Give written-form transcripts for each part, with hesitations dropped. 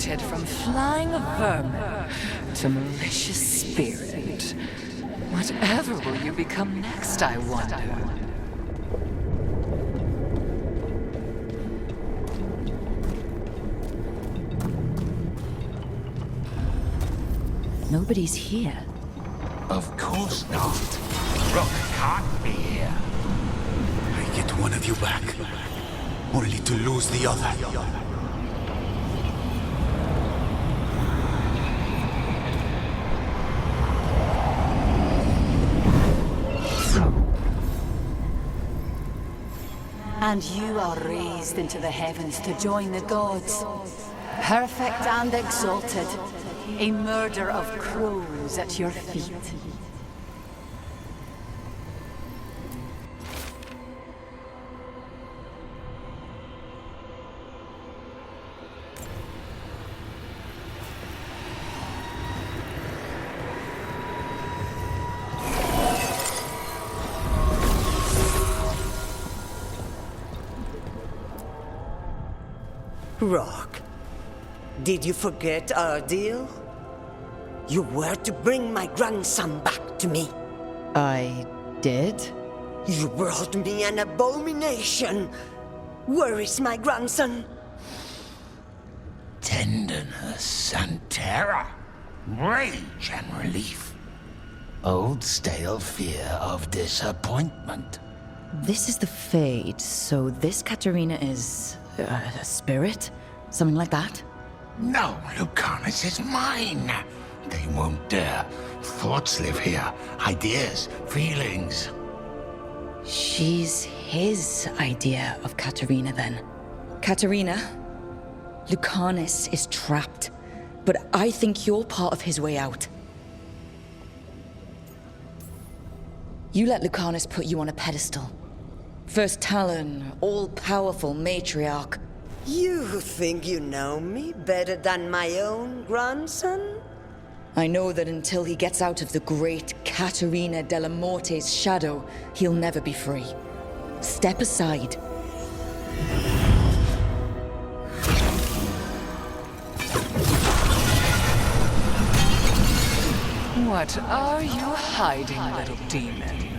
promoted from flying vermin to malicious spirit. Whatever will you become next, I wonder? Nobody's here. Of course not. Rook can't be here. I get one of you back, only to lose the other. And you are raised into the heavens to join the gods. Perfect and exalted. A murder of crows at your feet. Rock, did you forget our deal? You were to bring my grandson back to me. I did? You brought me an abomination. Where is my grandson? Tenderness and terror, rage and relief. Old stale fear of disappointment. This is the Fade, so this Katarina is a spirit? Something like that? No, Lucanus is mine. They won't dare. Thoughts live here. Ideas, feelings. She's his idea of Katarina then. Katarina, Lucanus is trapped, but I think you're part of his way out. You let Lucanus put you on a pedestal. First Talon, all-powerful matriarch. You think you know me better than my own grandson? I know that until he gets out of the great Caterina della Morte's shadow, he'll never be free. Step aside. What are you hiding, little demon?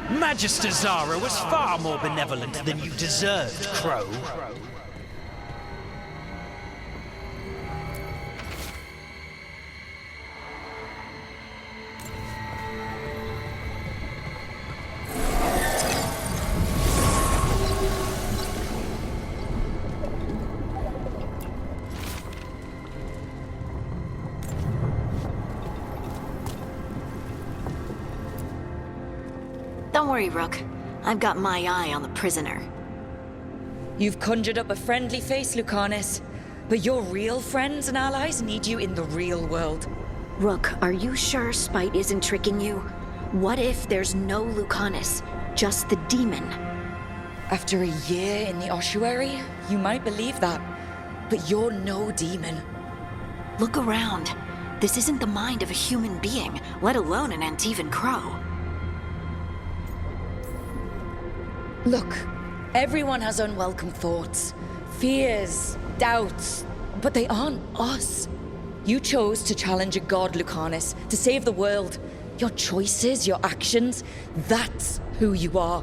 Magister Zara was far more benevolent than you deserved, Crow. Don't worry, Rook. I've got my eye on the prisoner. You've conjured up a friendly face, Lucanus, but your real friends and allies need you in the real world. Rook, are you sure Spite isn't tricking you? What if there's no Lucanus, just the demon? After a year in the ossuary, you might believe that, but you're no demon. Look around. This isn't the mind of a human being, let alone an Antivan crow. Look, everyone has unwelcome thoughts, fears, doubts, but they aren't us. You chose to challenge a god, Lucanus, to save the world. Your choices, your actions, that's who you are.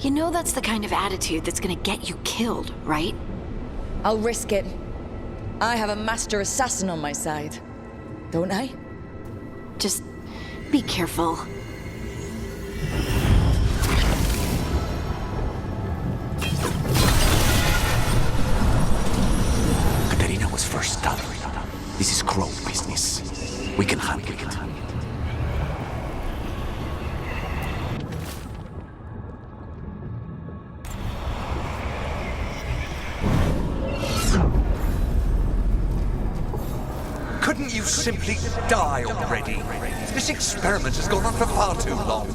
You know that's the kind of attitude that's gonna get you killed, right? I'll risk it. I have a master assassin on my side, don't I? Just be careful. First Talon. This is Crow business. We can handle it. Couldn't you simply die already? This experiment has gone on for far too long.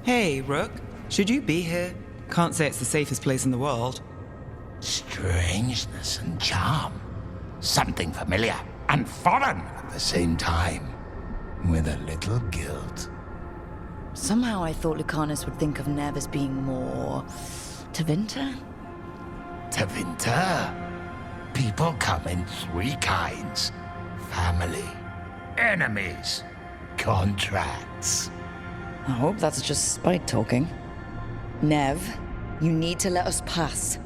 Hey, Rook. Should you be here? Can't say it's the safest place in the world. Strangeness and charm. Something familiar and foreign at the same time. With a little guilt. Somehow I thought Lucanus would think of Nev as being more... Tevinter? Tevinter? People come in three kinds. Family, enemies, contracts. I hope that's just spite talking. Nev, you need to let us pass.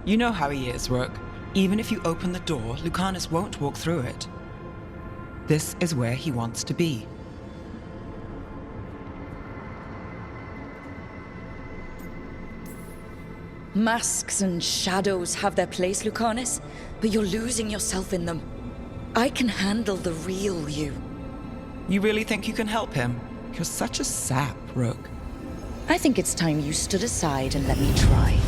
You know how he is, Rook. Even if you open the door, Lucanus won't walk through it. This is where he wants to be. Masks and shadows have their place, Lucanus, but you're losing yourself in them. I can handle the real you. You really think you can help him? You're such a sap, Rook. I think it's time you stood aside and let me try.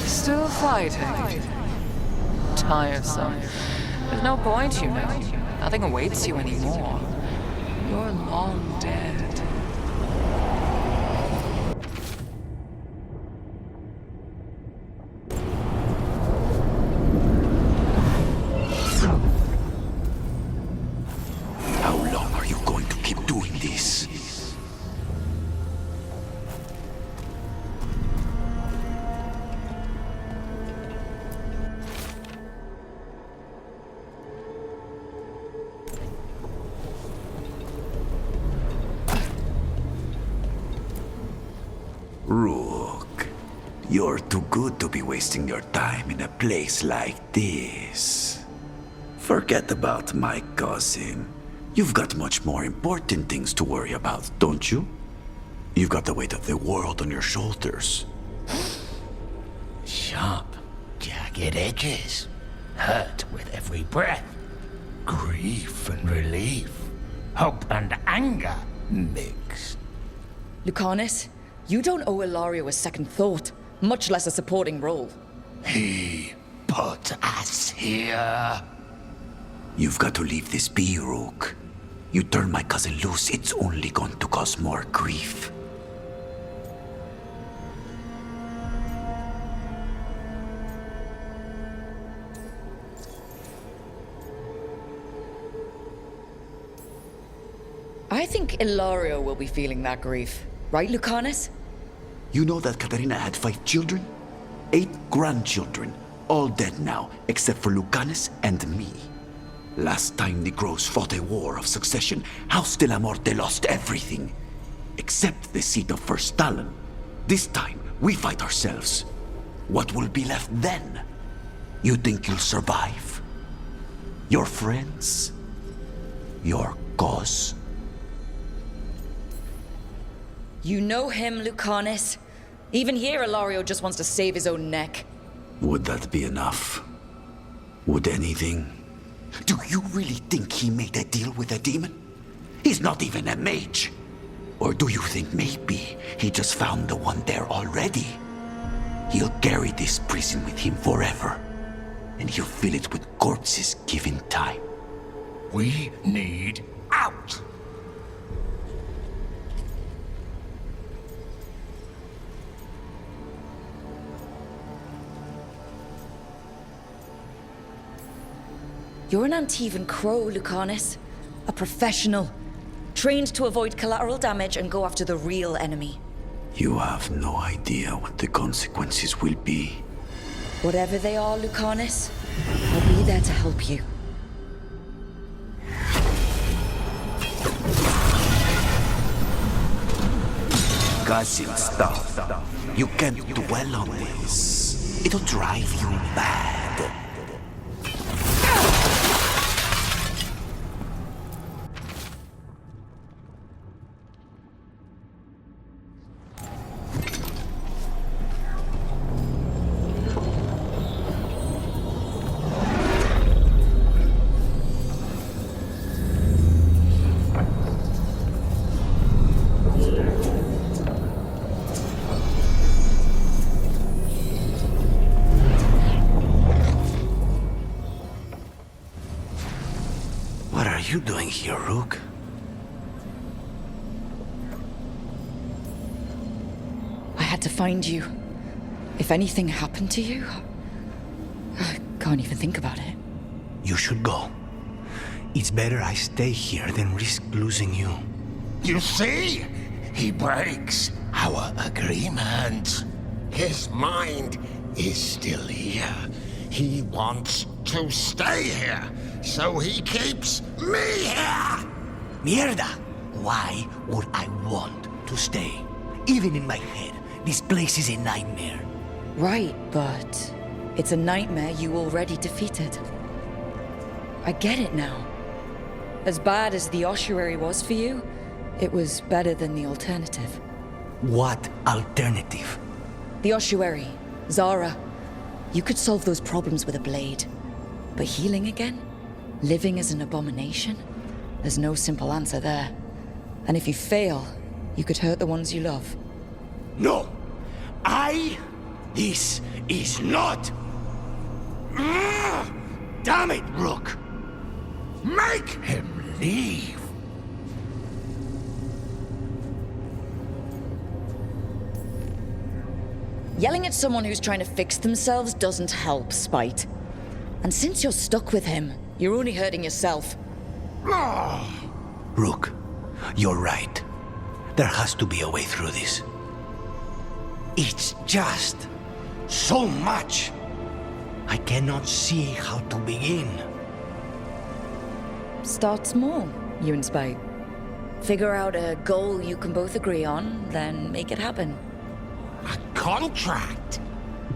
Still fighting? Tiresome. There's no point, you know. Nothing awaits you anymore. You're long dead. How long are you going to keep doing this? Rook, you're too good to be wasting your time in a place like this. Forget about my cousin. You've got much more important things to worry about, don't you? You've got the weight of the world on your shoulders. Sharp, jagged edges. Hurt with every breath. Grief and relief. Hope and anger mixed. Lucanus, you don't owe Ilario a second thought, much less a supporting role. He put us here. You've got to leave this be, Rook. You turn my cousin loose, it's only going to cause more grief. I think Ilario will be feeling that grief. Right, Lucanus? You know that Katarina had 5 children? 8 grandchildren, all dead now, except for Lucanus and me. Last time the Grows fought a war of succession, House de la Morte lost everything. Except the seat of First Talon. This time, we fight ourselves. What will be left then? You think you'll survive? Your friends? Your cause? You know him, Lucanus. Even here, Ilario just wants to save his own neck. Would that be enough? Would anything? Do you really think he made a deal with a demon? He's not even a mage. Or do you think maybe he just found the one there already? He'll carry this prison with him forever. And he'll fill it with corpses given time. We need out. You're an Antivan crow, Lucanus. A professional. Trained to avoid collateral damage and go after the real enemy. You have no idea what the consequences will be. Whatever they are, Lucanus, I'll be there to help you. Cousin stuff. You can't dwell on this. It'll drive you mad. you doing here, Rook? I had to find you. If anything happened to you, I can't even think about it. You should go. It's better I stay here than risk losing you. You see? He breaks our agreement. His mind is still here. He wants to stay here, so he keeps me here! Mierda! Why would I want to stay? Even in my head, this place is a nightmare. Right, but it's a nightmare you already defeated. I get it now. As bad as the ossuary was for you, it was better than the alternative. What alternative? The ossuary, Zara. You could solve those problems with a blade. But healing again? Living as an abomination? There's no simple answer there. And if you fail, you could hurt the ones you love. No! This is not... Damn it, Rook! Make him leave! Yelling at someone who's trying to fix themselves doesn't help, Spite. And since you're stuck with him, you're only hurting yourself. Rook, you're right. There has to be a way through this. It's just so much. I cannot see how to begin. Start small, you and Spite. Figure out a goal you can both agree on, then make it happen. A contract?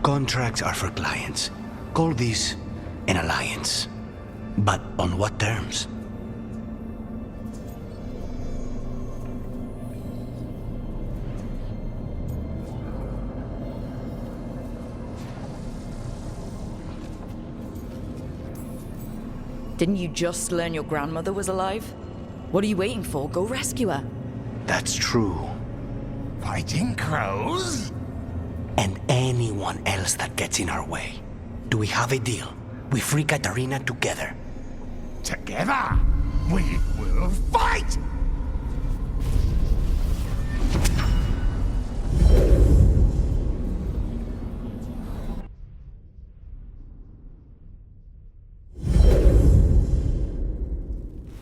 Contracts are for clients. Call this an alliance. But on what terms? Didn't you just learn your grandmother was alive? What are you waiting for? Go rescue her. That's true. Fighting crows? And anyone else that gets in our way. Do we have a deal? We free Katarina together. Together, we will fight!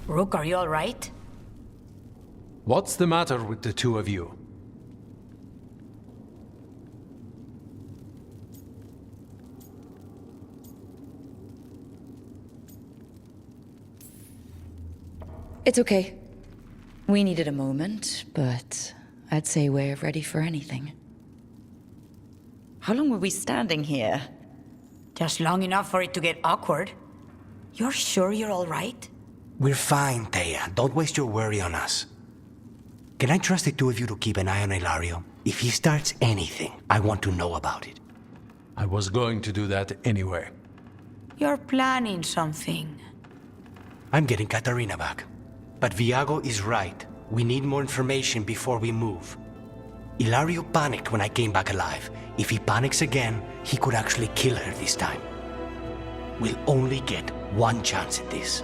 Rook, are you all right? What's the matter with the two of you? It's okay. We needed a moment, but I'd say we're ready for anything. How long were we standing here? Just long enough for it to get awkward. You're sure you're all right? We're fine, Thea. Don't waste your worry on us. Can I trust the two of you to keep an eye on Ilario? If he starts anything, I want to know about it. I was going to do that anyway. You're planning something. I'm getting Katarina back. But Viago is right. We need more information before we move. Ilario panicked when I came back alive. If he panics again, he could actually kill her this time. We'll only get one chance at this.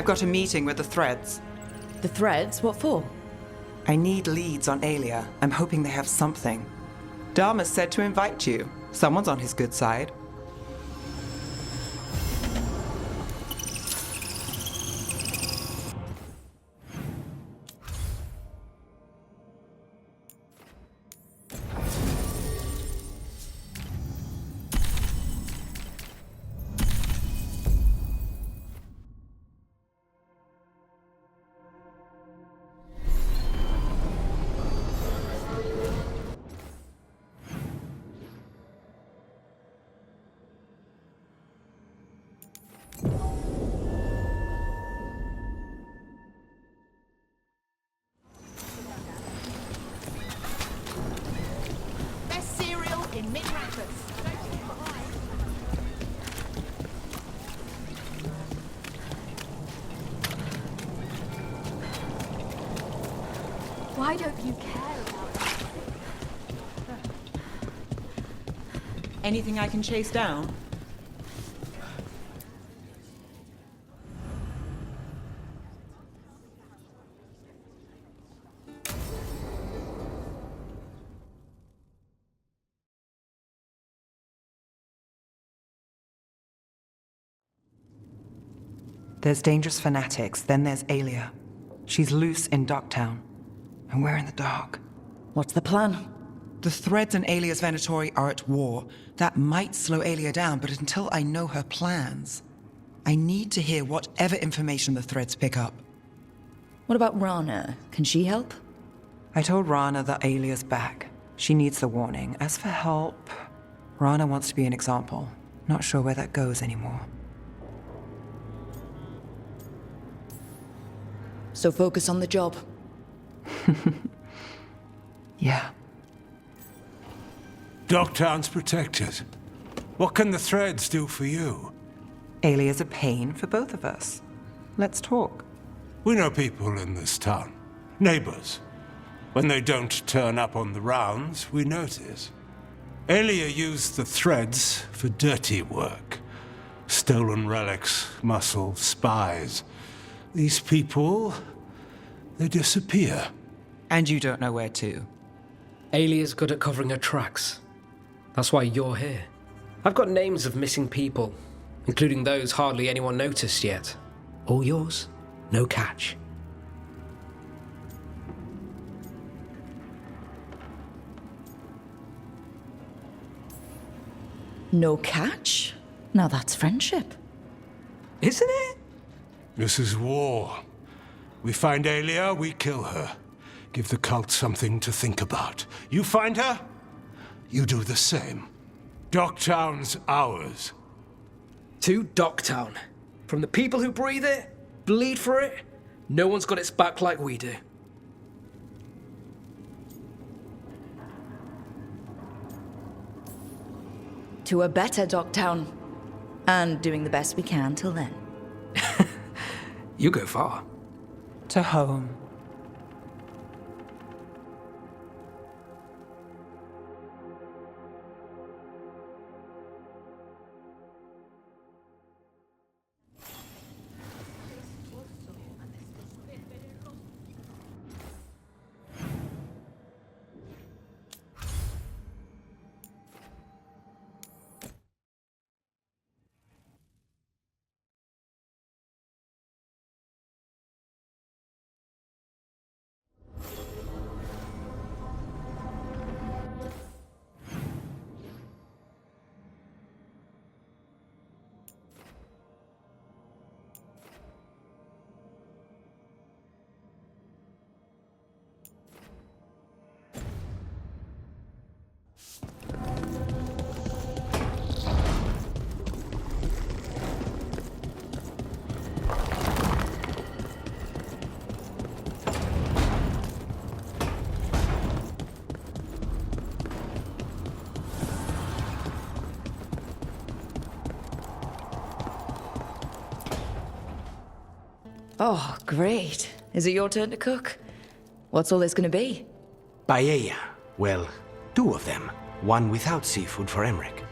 I've got a meeting with the Threads. The Threads? What for? I need leads on Alia. I'm hoping they have something. Dharma said to invite you. Someone's on his good side. Why don't you care about it? Anything I can chase down? There's dangerous fanatics, then there's Alia. She's loose in Docktown, and we're in the dark. What's the plan? The Threads and Alia's Venatori are at war. That might slow Alia down, but until I know her plans, I need to hear whatever information the Threads pick up. What about Rana? Can she help? I told Rana that Alia's back. She needs the warning. As for help, Rana wants to be an example. Not sure where that goes anymore. So focus on the job. Yeah. Docktown's protected. What can the Threads do for you? Alia's a pain for both of us. Let's talk. We know people in this town. Neighbors. When they don't turn up on the rounds, we notice. Alia used the Threads for dirty work. Stolen relics, muscle, spies. These people, they disappear. And you don't know where to. Alia's good at covering her tracks. That's why you're here. I've got names of missing people, including those hardly anyone noticed yet. All yours, no catch. No catch? Now that's friendship. Isn't it? This is war. We find Alia, we kill her. Give the cult something to think about. You find her, you do the same. Docktown's ours. To Docktown. From the people who breathe it, bleed for it, no one's got its back like we do. To a better Docktown. And doing the best we can till then. You go far. To home. Oh, great. Is it your turn to cook? What's all this gonna be? Paella. Well, 2 of them. One without seafood for Emmerich.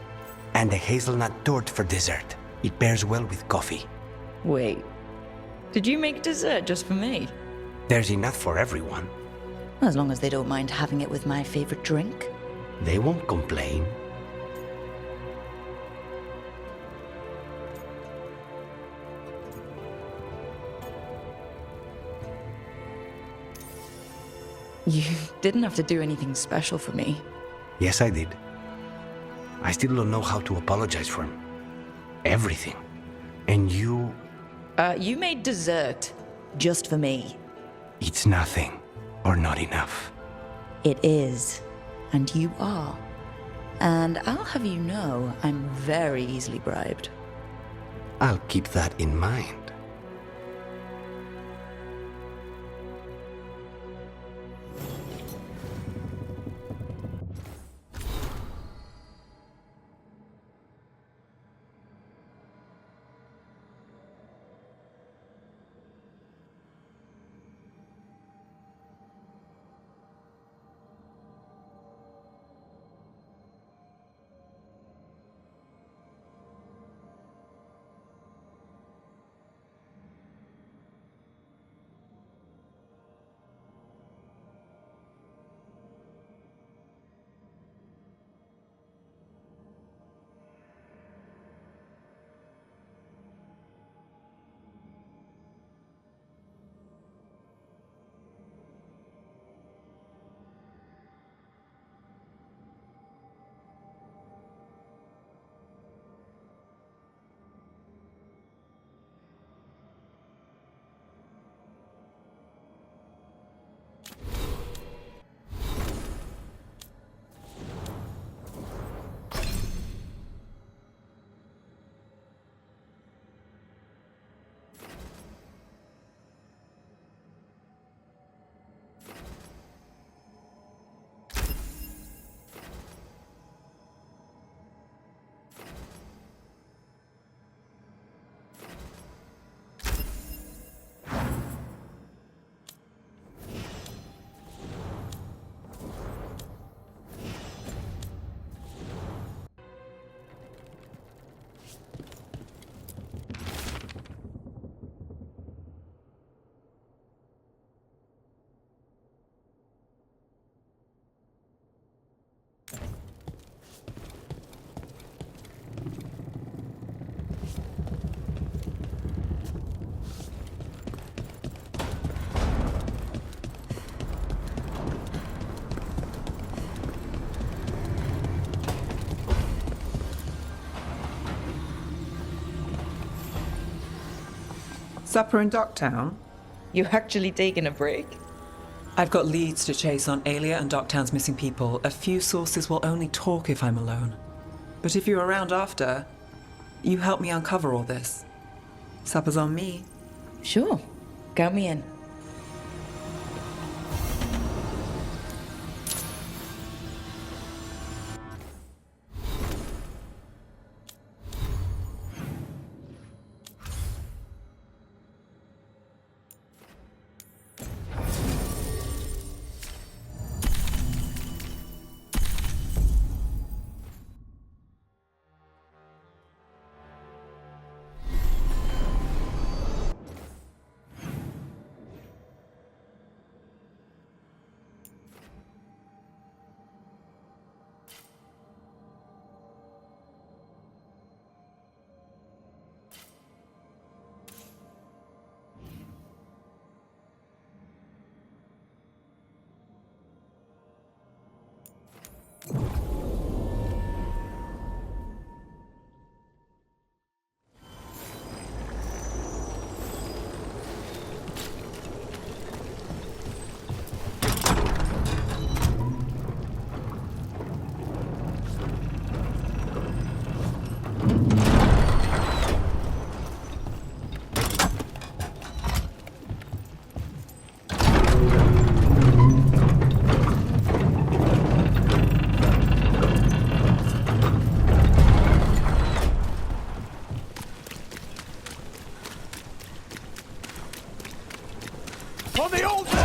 And a hazelnut torte for dessert. It pairs well with coffee. Wait. Did you make dessert just for me? There's enough for everyone. As long as they don't mind having it with my favorite drink. They won't complain. You didn't have to do anything special for me. Yes, I did. I still don't know how to apologize for everything. And you... You made dessert just for me. It's nothing, or not enough. It is. And you are. And I'll have you know, I'm very easily bribed. I'll keep that in mind. Supper in Docktown? You actually taking a break? I've got leads to chase on Alia and Docktown's missing people. A few sources will only talk if I'm alone. But if you're around after, you help me uncover all this. Supper's on me. Sure. Count me in. On the altar!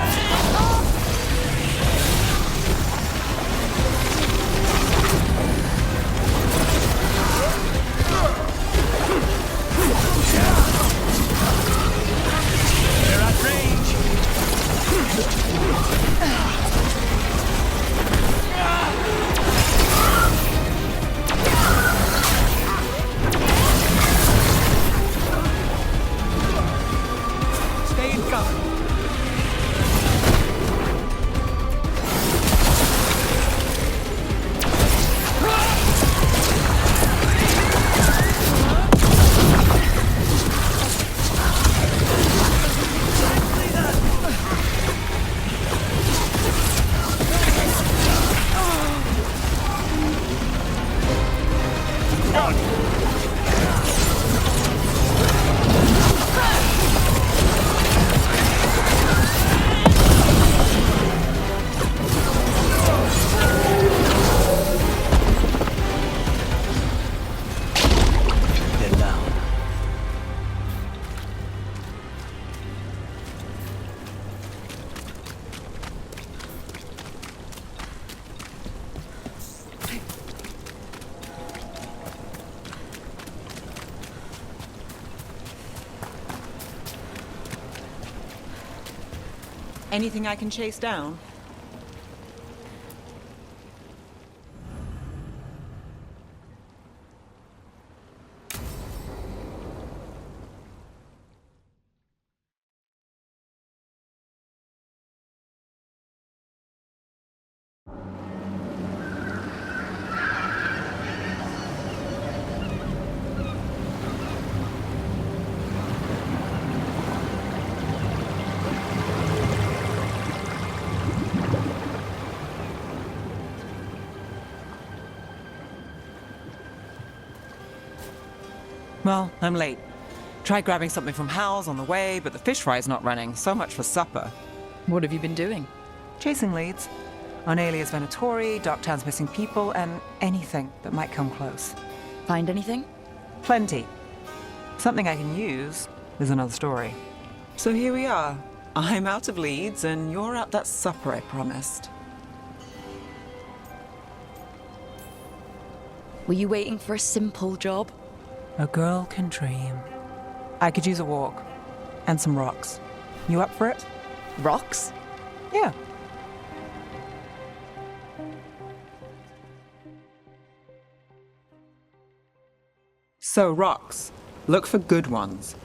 Anything I can chase down? Well, I'm late. Tried grabbing something from Hal's on the way, but the fish fry's not running. So much for supper. What have you been doing? Chasing leads. On Alias Venatori, Darktown's missing people, and anything that might come close. Find anything? Plenty. Something I can use is another story. So here we are. I'm out of leads, and you're out that supper I promised. Were you waiting for a simple job? A girl can dream. I could use a walk. And some rocks. You up for it? Rocks? Yeah. So, rocks. Look for good ones.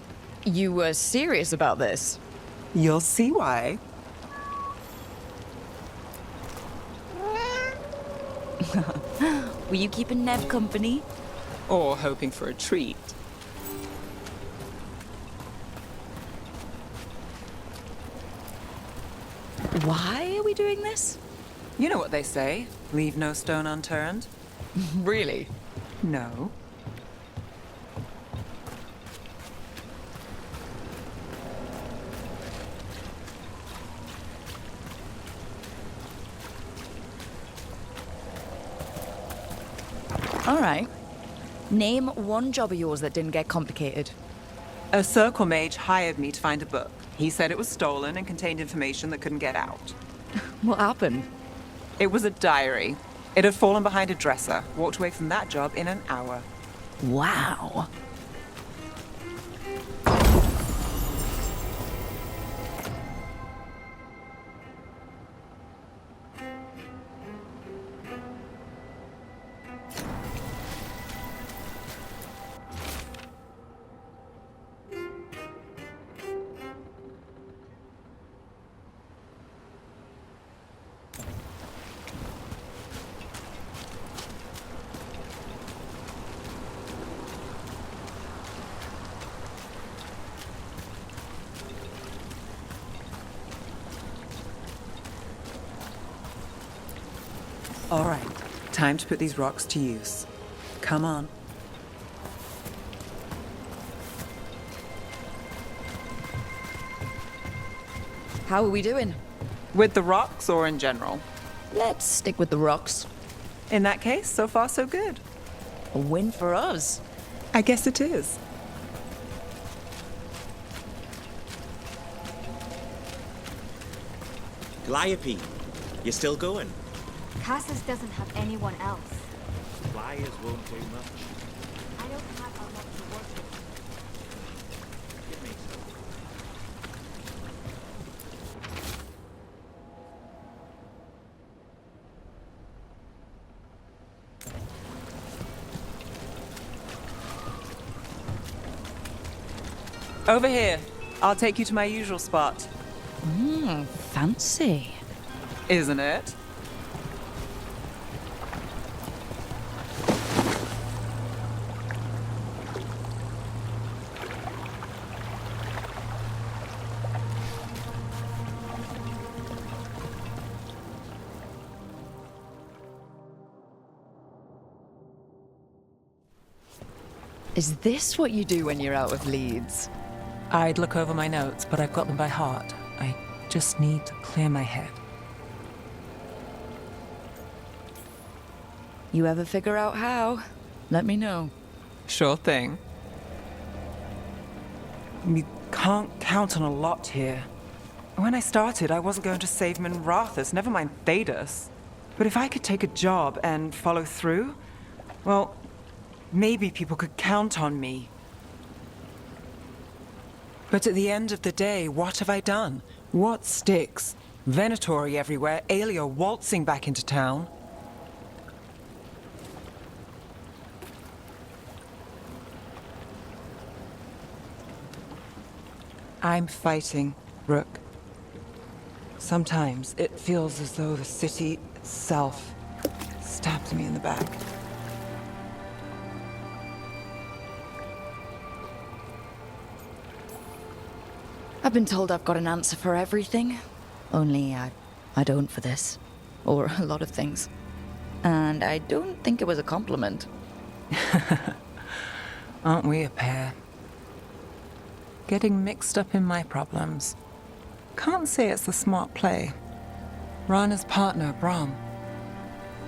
You were serious about this? You'll see why. Were you keeping Nev company? Or hoping for a treat. Why are we doing this? You know what they say, leave no stone unturned. Really? No. All right. Name one job of yours that didn't get complicated. A circle mage hired me to find a book. He said it was stolen and contained information that couldn't get out. What happened? It was a diary. It had fallen behind a dresser. Walked away from that job in an hour. Wow. All right, time to put these rocks to use. Come on. How are we doing? With the rocks or in general? Let's stick with the rocks. In that case, so far so good. A win for us. I guess it is. Calliope, you still going? Cassis doesn't have anyone else. Flyers won't do much. I don't have a lot to work with. Give me some. Over here. I'll take you to my usual spot. Fancy. Isn't it? Is this what you do when you're out of leads? I'd look over my notes, but I've got them by heart. I just need to clear my head. You ever figure out how? Let me know. Sure thing. You can't count on a lot here. When I started, I wasn't going to save Minrathus, never mind Thedas. But if I could take a job and follow through, well, maybe people could count on me. But at the end of the day, what have I done? What sticks? Venitori everywhere, Aelia waltzing back into town. I'm fighting, Rook. Sometimes it feels as though the city itself stabbed me in the back. I've been told I've got an answer for everything. Only I don't for this. Or a lot of things. And I don't think it was a compliment. Aren't we a pair? Getting mixed up in my problems. Can't say it's a smart play. Rana's partner, Brahm.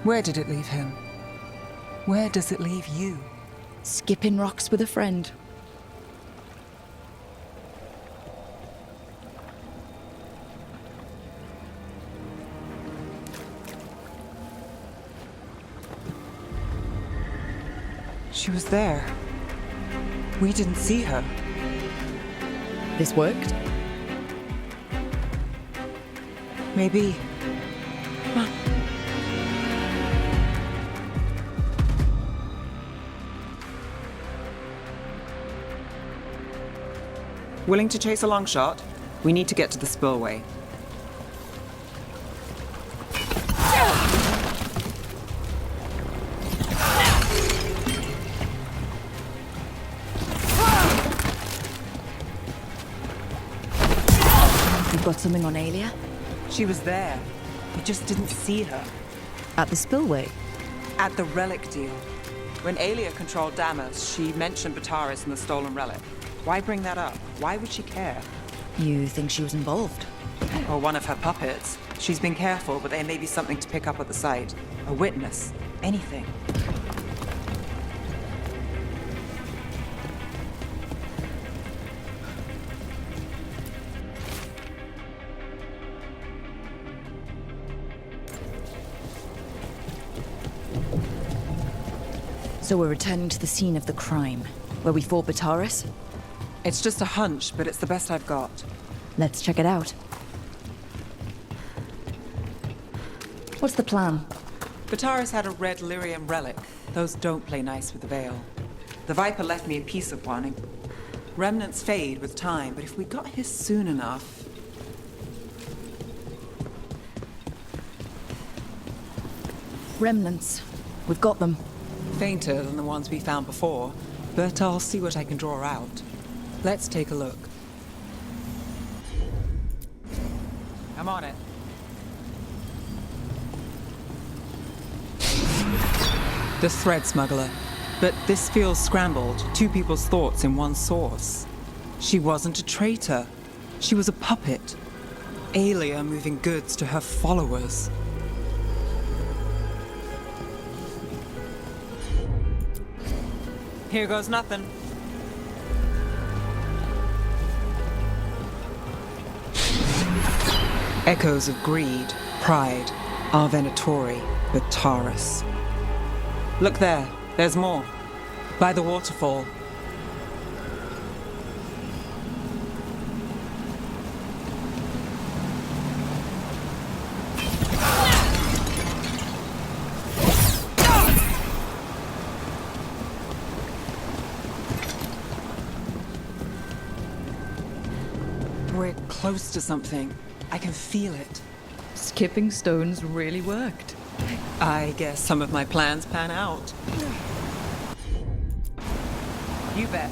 Where did it leave him? Where does it leave you? Skipping rocks with a friend. She was there. We didn't see her. This worked? Maybe. Come on. Willing to chase a long shot? We need to get to the spillway. Got something on Aelia? She was there. We just didn't see her. At the spillway? At the relic deal. When Aelia controlled Damas, she mentioned Bataris and the stolen relic. Why bring that up? Why would she care? You think she was involved? Or one of her puppets. She's been careful, but there may be something to pick up at the site. A witness. Anything. So we're returning to the scene of the crime, where we fought Bataris? It's just a hunch, but it's the best I've got. Let's check it out. What's the plan? Bataris had a red lyrium relic. Those don't play nice with the veil. The Viper left me a piece of one. Remnants fade with time, but if we got here soon enough... Remnants. We've got them. Fainter than the ones we found before, but I'll see what I can draw out. Let's take a look. I'm on it. The thread smuggler. But this feels scrambled. Two people's thoughts in one source. She wasn't a traitor. She was a puppet. Aelia moving goods to her followers. Here goes nothing. Echoes of greed, pride, our venitori, Bataris. Look there, there's more. By the waterfall. close to something. I can feel it. Skipping stones really worked. I guess some of my plans pan out. You bet.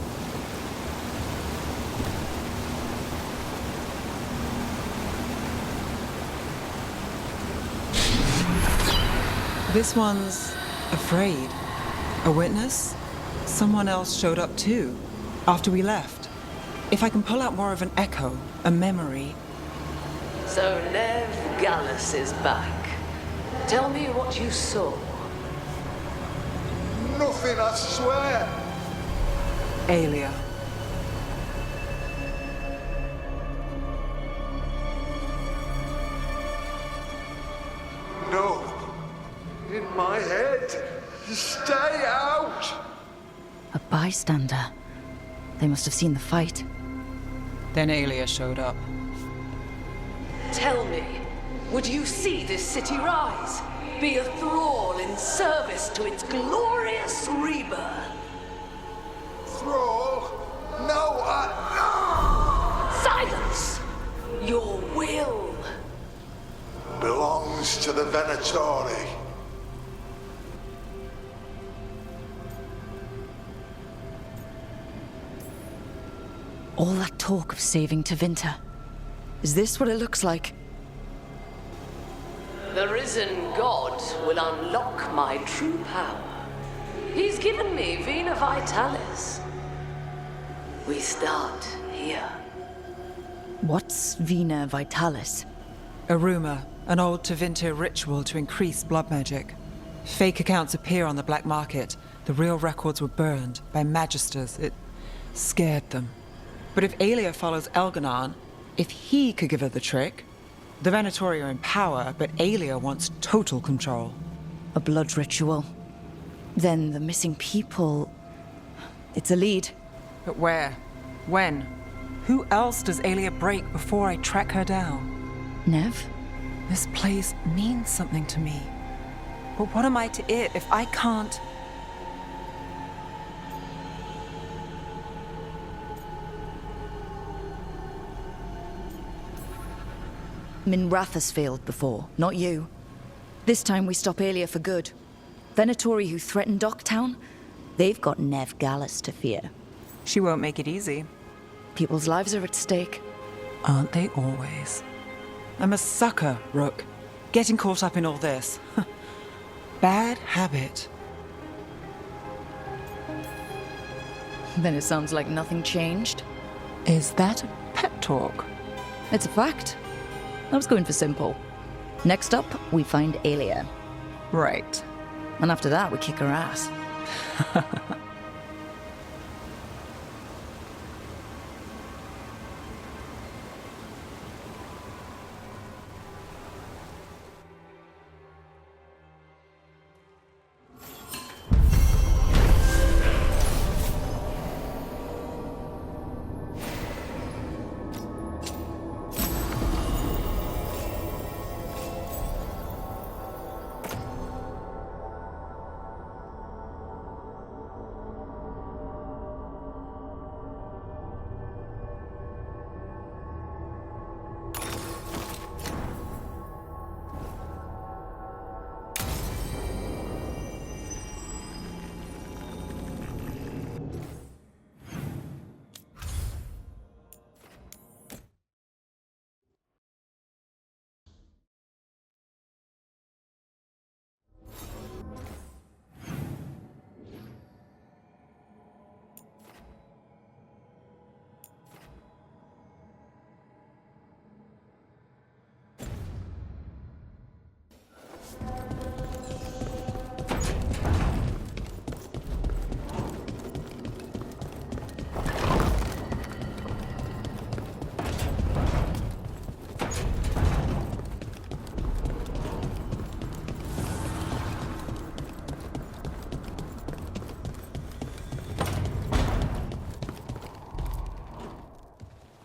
This one's afraid. A witness? Someone else showed up too, after we left. If I can pull out more of an echo, a memory. So Nev Gallus is back. Tell me what you saw. Nothing, I swear. Aelia. No. In my head. Stay out! A bystander. They must have seen the fight. Then Aelia showed up. Tell me, would you see this city rise? Be a thrall in service to its glorious rebirth? Thrall? No, Silence! Your will belongs to the Venatori. All that talk of saving Tevinter. Is this what it looks like? The risen god will unlock my true power. He's given me Vena Vitalis. We start here. What's Vena Vitalis? A rumor, an old Tevinter ritual to increase blood magic. Fake accounts appear on the black market. The real records were burned by magisters. It scared them. But if Aelia follows Elganon, if he could give her the trick, the Venatori are in power, but Aelia wants total control. A blood ritual. Then the missing people... It's a lead. But where? When? Who else does Aelia break before I track her down? Nev? This place means something to me. But what am I to it if I can't... Minrathus failed before, not you. This time we stop Aelia for good. Venatori who threatened Docktown, they've got Nev Gallus to fear. She won't make it easy. People's lives are at stake. Aren't they always? I'm a sucker, Rook. Getting caught up in all this. Bad habit. Then it sounds like nothing changed. Is that a pep talk? It's a fact. I was going for simple. Next up, we find Aelia. Right. And after that, we kick her ass.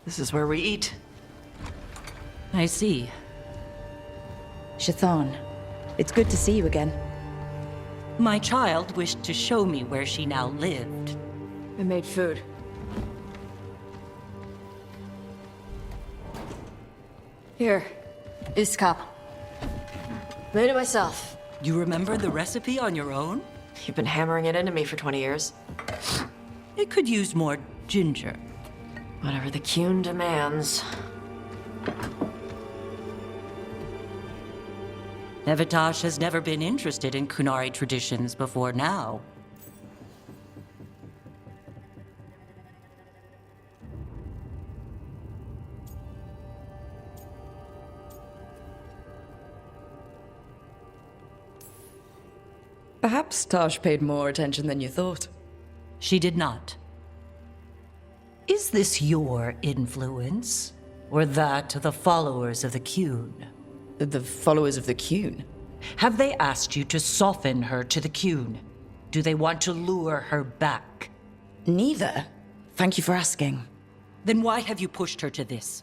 This is where we eat. I see. Shathan, it's good to see you again. My child wished to show me where she now lived. We made food. Here, this cup. Made it myself. You remembered the recipe on your own? You've been hammering it into me for 20 years. It could use more ginger. Whatever the Qun demands. Evitash has never been interested in Kunari traditions before now. Perhaps Tosh paid more attention than you thought. She did not. Is this your influence? Or that of the followers of the Qun? The followers of the Qun? Have they asked you to soften her to the Qun? Do they want to lure her back? Neither. Thank you for asking. Then why have you pushed her to this?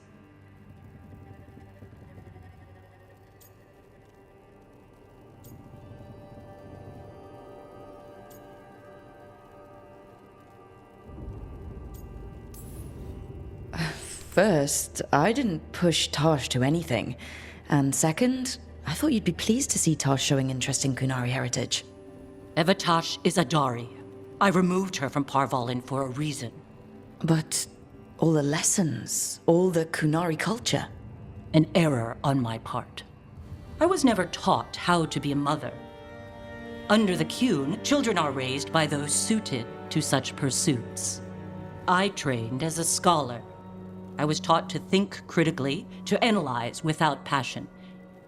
First, I didn't push Tosh to anything. And second, I thought you'd be pleased to see Tosh showing interest in Kunari heritage. Evitash is a Dari. I removed her from Parvalin for a reason. But all the lessons, all the Kunari culture. An error on my part. I was never taught how to be a mother. Under the Qun, children are raised by those suited to such pursuits. I trained as a scholar. I was taught to think critically, to analyze without passion,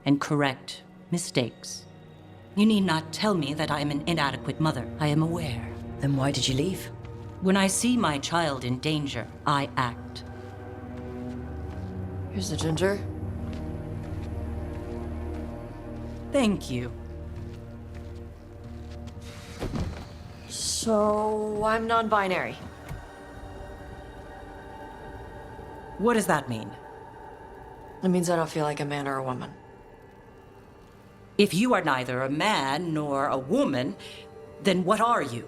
and correct mistakes. You need not tell me that I am an inadequate mother. I am aware. Then why did you leave? When I see my child in danger, I act. Here's the ginger. Thank you. So, I'm non-binary. What does that mean? It means I don't feel like a man or a woman. If you are neither a man nor a woman, then what are you?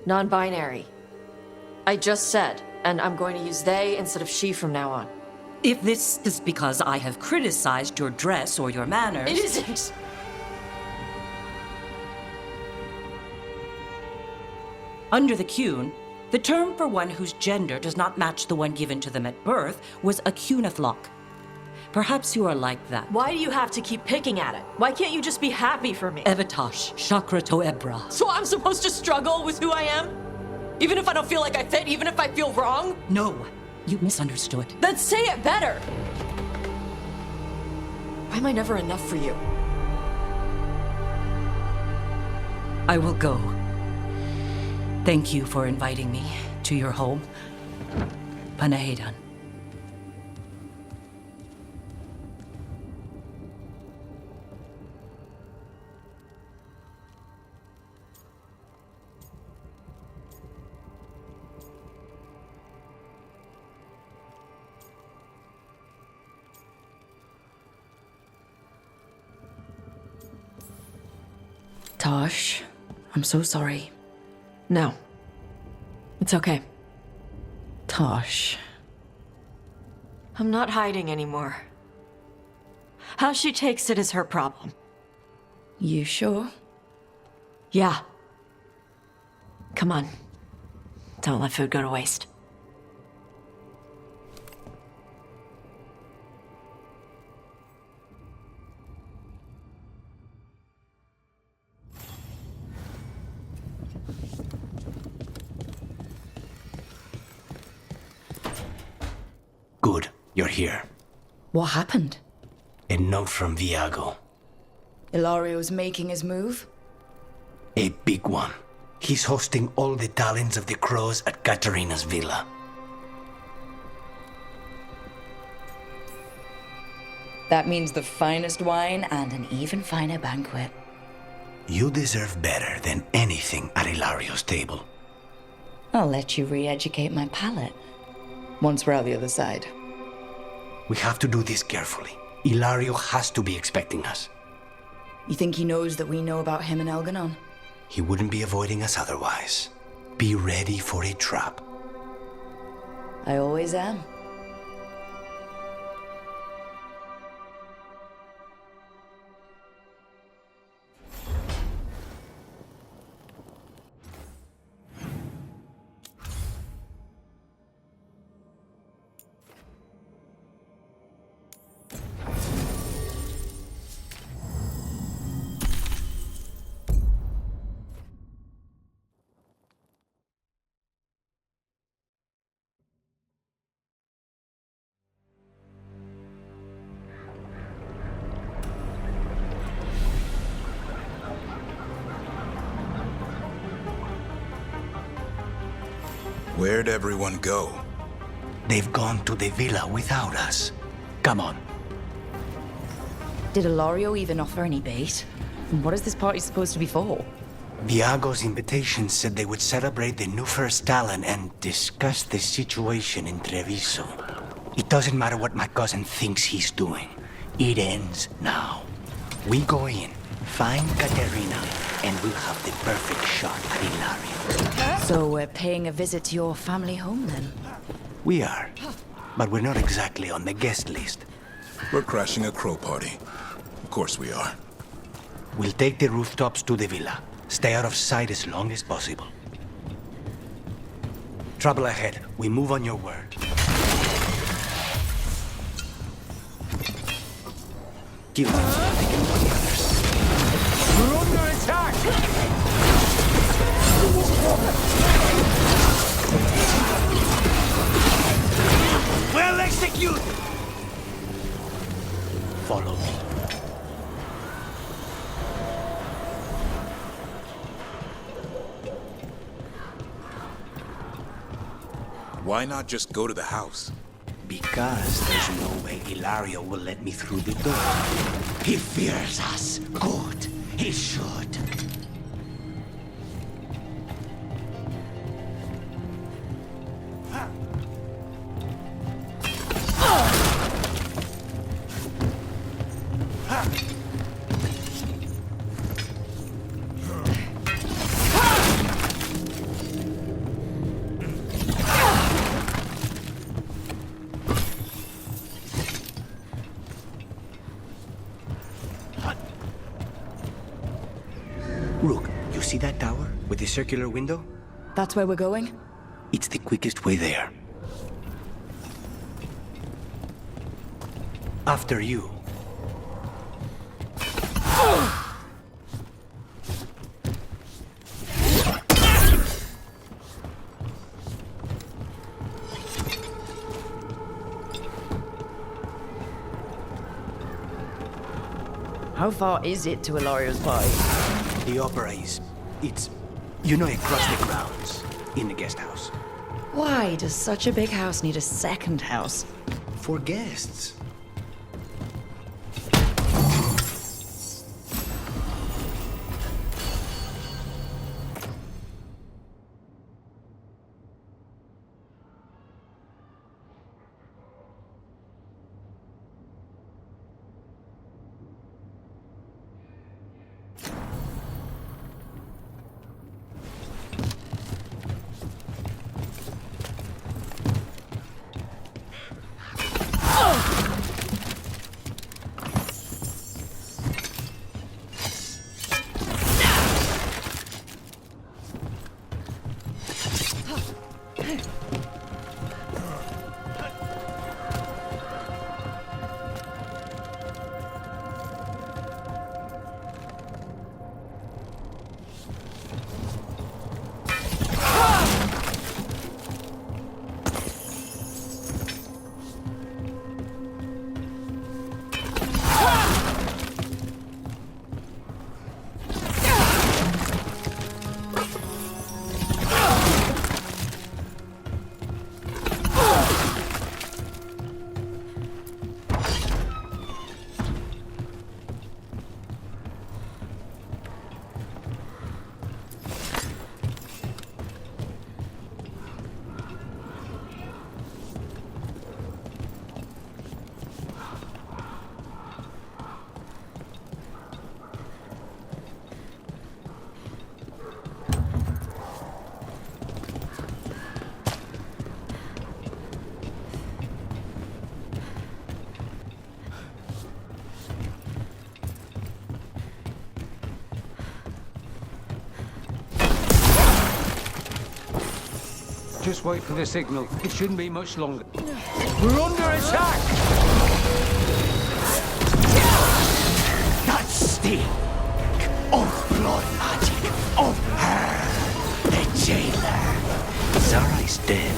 Non-binary. I just said, and I'm going to use they instead of she from now on. If this is because I have criticized your dress or your manners... It isn't! Under the Qun, the term for one whose gender does not match the one given to them at birth was a Qunathlok. Perhaps you are like that. Why do you have to keep picking at it? Why can't you just be happy for me? Evitash, Chakra to Ebra. So I'm supposed to struggle with who I am? Even if I don't feel like I fit, even if I feel wrong? No, you misunderstood. Then say it better! Why am I never enough for you? I will go. Thank you for inviting me to your home. Panahedan. Tosh, I'm so sorry. No. It's okay. Tosh. I'm not hiding anymore. How she takes it is her problem. You sure? Yeah. Come on. Don't let food go to waste. Good, you're here. What happened? A note from Viago. Ilario's making his move? A big one. He's hosting all the talents of the crows at Katarina's villa. That means the finest wine and an even finer banquet. You deserve better than anything at Ilario's table. I'll let you re-educate my palate. Once we're out the other side. We have to do this carefully. Ilario has to be expecting us. You think he knows that we know about him and Elganon? He wouldn't be avoiding us otherwise. Be ready for a trap. I always am. Where'd everyone go? They've gone to the villa without us. Come on. Did Ilario even offer any bait? And what is this party supposed to be for? Viago's invitation said they would celebrate the new first talent and discuss the situation in Treviso. It doesn't matter what my cousin thinks he's doing. It ends now. We go in, find Katarina, and we'll have the perfect shot at Ilario. So we're paying a visit to your family home then? We are, but we're not exactly on the guest list. We're crashing a crow party. Of course we are. We'll take the rooftops to the villa. Stay out of sight as long as possible. Trouble ahead. We move on your word. Give them so that they can warn the others. We're under attack! Well executed! Follow me. Why not just go to the house? Because there's no way Ilario will let me through the door. He fears us. Good. He should. Rook, you see that tower with the circular window? That's where we're going? It's the quickest way there. After you. How far is it to Ilario's party? The opera is... you know, across the grounds, in the guest house. Why does such a big house need a second house? For guests. Just wait for the signal. It shouldn't be much longer. We're under attack! That stink of blood magic of her, the jailer. Zara is dead.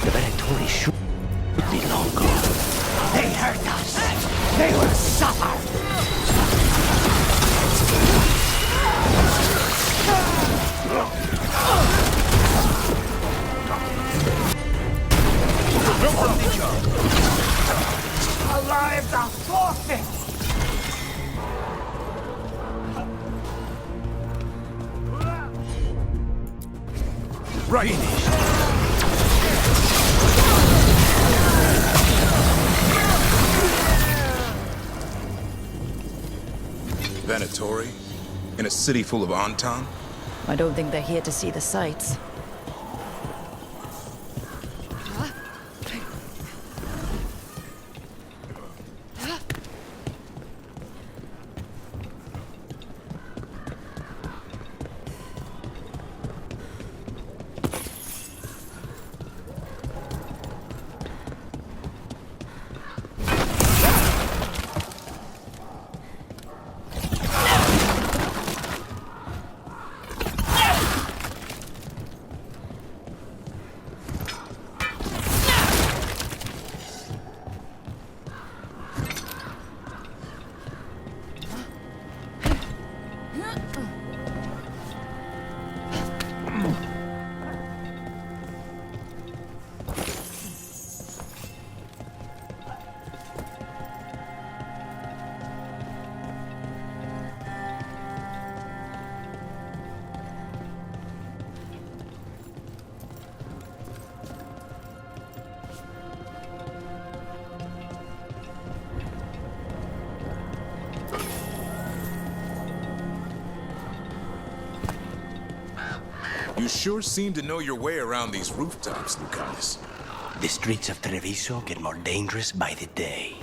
The venturi should be long gone. They hurt us. They will suffer. Forfeit! Right. Vanatori? In a city full of Anton? I don't think they're here to see the sights. You sure seem to know your way around these rooftops, Lucanus. The streets of Treviso get more dangerous by the day.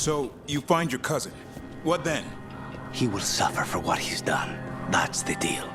So, you find your cousin. What then? He will suffer for what he's done. That's the deal.